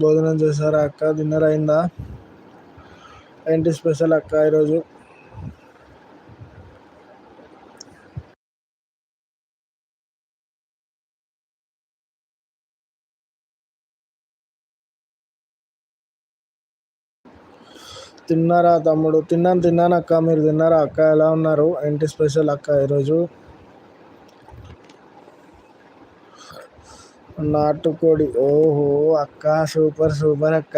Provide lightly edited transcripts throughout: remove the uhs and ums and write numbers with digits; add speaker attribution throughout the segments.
Speaker 1: భోజనం చేశారా అక్క? డిన్నర్ అయిందా? ఏంటి స్పెషల్ అక్క ఈరోజు? తిన్నారా తమ్ముడు? తిన్నాను అక్క. మీరు తిన్నారా అక్క? ఎలా ఉన్నారు? ఏంటి స్పెషల్ అక్క ఈరోజు? నాటుకోడి. ఓహో అక్క, సూపర్ అక్క.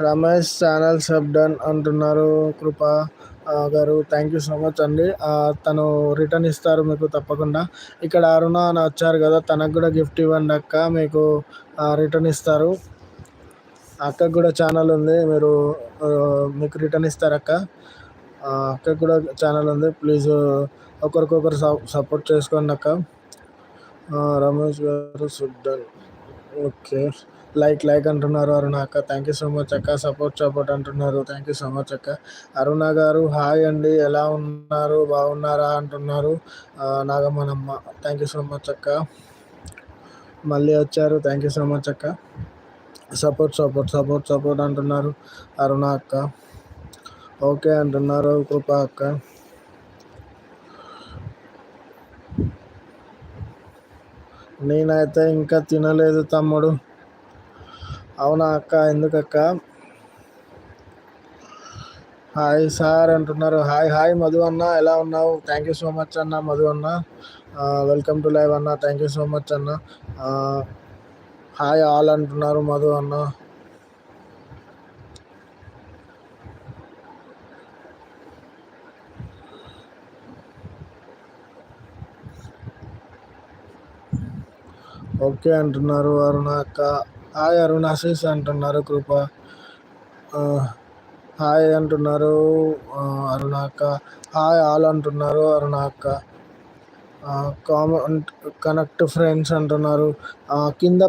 Speaker 1: రమేష్ ఛానల్ సబ్ డన్ అంటున్నారు కృప గారు. థ్యాంక్ యూ సో మచ్ అండి. తను రిటర్న్ ఇస్తారు మీకు తప్పకుండా. ఇక్కడ అరుణ అని వచ్చారు కదా, తనకు కూడా గిఫ్ట్ ఇవ్వండి అక్క, మీకు రిటర్న్ ఇస్తారు. అక్కకు కూడా ఛానల్ ఉంది, మీరు మీకు రిటర్న్ ఇస్తారు అక్క. అక్కకు కూడా ఛానల్ ఉంది. ప్లీజ్ ఒకరికొకరు సపోర్ట్ చేసుకోండి అక్క. రమేష్ గారు సుడ్డన్. ఓకే, లైక్ అంటున్నారు అరుణ అక్క. థ్యాంక్ యూ సో మచ్ అక్క. సపోర్ట్ అంటున్నారు. థ్యాంక్ యూ సో మచ్ అక్క. అరుణ గారు హాయ్ అండి, ఎలా ఉన్నారు, బాగున్నారా అంటున్నారు నాగమ్మనమ్మ. థ్యాంక్ యూ సో మచ్ అక్క. మళ్ళీ వచ్చారు. థ్యాంక్ యూ సో మచ్ అక్క. సపోర్ట్ అంటున్నారు అరుణ అక్క. ఓకే అంటున్నారు కృప అక్క. నేనైతే ఇంకా తినలేదు తమ్ముడు. అవునా అక్క? ఎందుకక్క? హాయ్ సార్ అంటున్నారు. హాయ్ మధు అన్న, ఎలా ఉన్నావు? థ్యాంక్ యూ సో మచ్ అన్న మధు అన్న. వెల్కమ్ టు లైవ్ అన్న. థ్యాంక్ యూ సో మచ్ అన్న. హాయ్ ఆల్ అంటున్నారు మధు అన్న. ఓకే అంటున్నారు అరుణ అక్క. హాయ్ అరుణాశీస్ అంటున్నారు కృప. హాయ్ అంటున్నారు అరుణ అక్క. హాయ్ ఆల్ అంటున్నారు అరుణ అక్క. కామెంట్ కనెక్ట్ ఫ్రెండ్స్ అంటున్నారు. కింద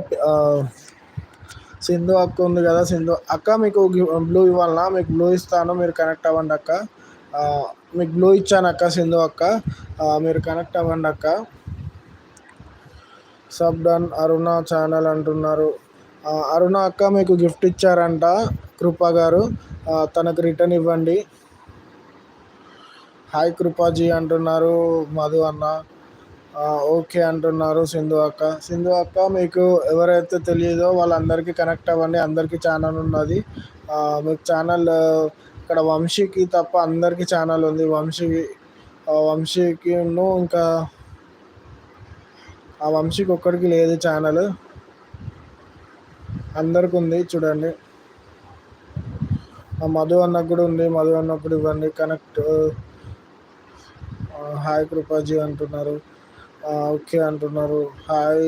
Speaker 1: సింధు అక్క ఉంది కదా, సింధు అక్క మీకు బ్లూ ఇవ్వాలన్నా? మీకు బ్లూ ఇస్తాను, మీరు కనెక్ట్ అవ్వండి అక్క. మీకు బ్లూ ఇచ్చాను అక్క, సింధు అక్క, మీరు కనెక్ట్ అవ్వండి అక్క. సబ్ డన్ అరుణ ఛానల్ అంటున్నారు. అరుణ అక్క మీకు గిఫ్ట్ ఇచ్చారంట కృప గారు, తనకు రిటర్న్ ఇవ్వండి. హాయ్ కృపాజీ అంటున్నారు మధు అన్న. ఓకే అంటున్నారు సింధు అక్క. మీకు ఎవరైతే తెలియదో వాళ్ళందరికీ కనెక్ట్ అవ్వండి. అందరికీ ఛానల్ ఉన్నది. మీకు ఛానల్ ఇక్కడ వంశీకి తప్ప అందరికీ ఛానల్ ఉంది. వంశీకి ఇంకా ఆ వంశీకి ఒక్కడికి లేదు ఛానల్, అందరికి ఉంది చూడండి. మధు అన్నకు కూడా ఉంది, మధు అన్నకు కూడా ఇవ్వండి కనెక్ట్. హాయ్ కృపాజీ అంటున్నారు. ఓకే అంటున్నారు. హాయ్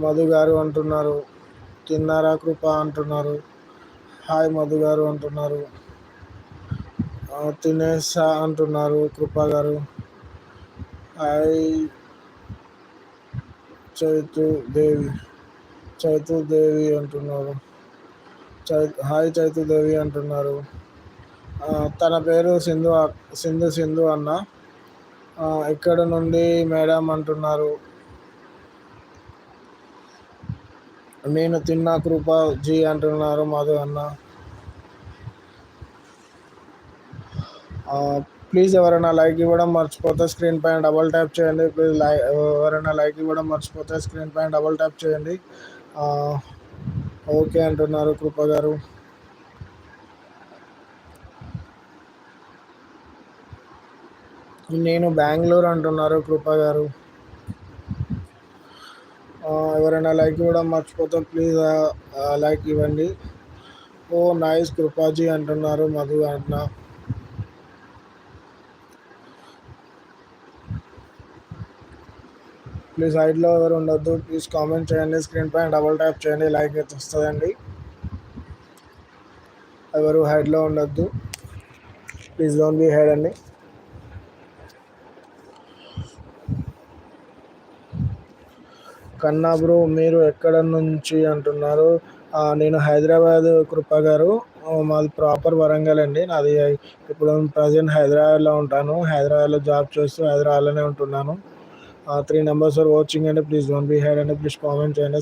Speaker 1: మధు గారు అంటున్నారు. తిన్నారా కృప అంటున్నారు. హాయ్ మధు గారు అంటున్నారు. తినేసా అంటున్నారు కృప గారు. హాయ్ చైతు దేవి అంటున్నారు. హాయ్ చైతు దేవి అంటున్నారు. తన పేరు సింధు అన్న. ఇక్కడ నుండి మేడం అంటున్నారు. నేను తిన్నా కృప జీ అంటున్నారు మధు అన్న. ప్లీజ్ ఎవరైనా లైక్ ఇవ్వడం మర్చిపోతే స్క్రీన్ పైన డబల్ ట్యాప్ చేయండి. ప్లీజ్ ఎవరైనా లైక్ ఇవ్వడం మర్చిపోతే స్క్రీన్ పైన డబల్ ట్యాప్ చేయండి. ఓకే అంటున్నారు కృప గారు. నేను బెంగళూరు అంటున్నారు కృప గారు. ఎవరైనా లైక్ ఇవ్వడం మర్చిపోతే ప్లీజ్ లైక్ ఇవ్వండి. ఓ నైస్ కృపాజీ అంటున్నారు మధు అన్న. ప్లీజ్ హైడ్లో ఎవరు ఉండొద్దు. ప్లీజ్ కామెంట్ చేయండి. స్క్రీన్ పైన డబల్ ట్యాప్ చేయండి, లైక్ అయితే వస్తుందండి. ఎవరు హైడ్లో ఉండొద్దు. ప్లీజ్ డోంట్ బీ హైడ్ అండి. కన్నా బ్రో మీరు ఎక్కడ నుంచి అంటున్నారు? నేను హైదరాబాద్ కృప గారు. మాది ప్రాపర్ వరంగల్ అండి. నాది ఇప్పుడు ప్రజెంట్ హైదరాబాద్లో ఉంటాను. హైదరాబాద్లో జాబ్ చేస్తూ హైదరాబాద్లోనే ఉంటున్నాను. 3 numbers are watching and please don't be hide and please comment చేయండి.